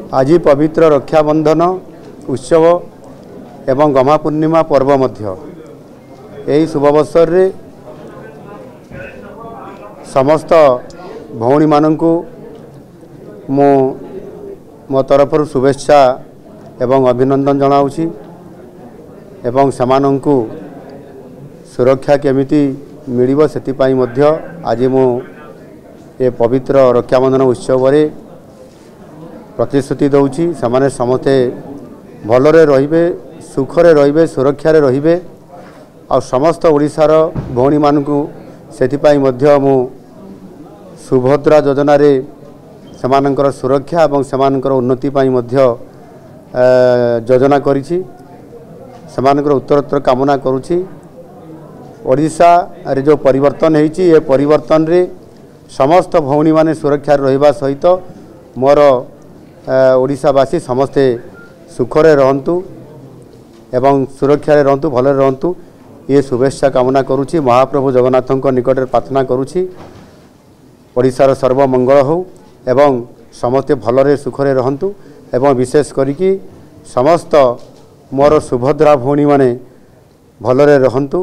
आज पवित्र रक्षाबंधन उत्सव एवं गम्हा पूर्णिमा पर्व मध्य यही शुभअवसर रे समस्त भौणी माननकु मो तरफ शुभेच्छा एवं अभिनंदन जनाऊँगी एवं समानंकु सुरक्षा केमिति मिलिबो सेतिपाई मध्य आज मु ये पवित्र रक्षाबंधन उत्सव रे प्रतिश्रुति दौची समाने समस्ते भलरे रहिबे सुखरे रहिबे सुरक्षा रे रहिबे आ समस्त ओडिशार भौणी मानकु सेतिपाई मध्य मु सुभद्रा योजना रे समानंकर सुरक्षा एवं समानंकर उन्नति पाई मध्य योजना करिछि समानंकर उत्तरोत्तर कामना करूछि। ओडिशा रे जो परिवर्तन होइछि ये परिवर्तन रे समस्त भौणी माने सुरक्षा रहिबा सहित मोर ओडिशावासी समस्ते सुखरे रहंतु एवं सुरक्षा रे रहंतु भले रहंतु ये शुभेच्छा कामना करूछि। महाप्रभु जगन्नाथक निकट प्रार्थना करूछि ओडिशार सर्वमंगल हो एवं समस्ते भलरे सुखरे रहंतु एवं विशेष करिकी समस्त मोर सुभद्रा भौणी माने भलरे रहंतु।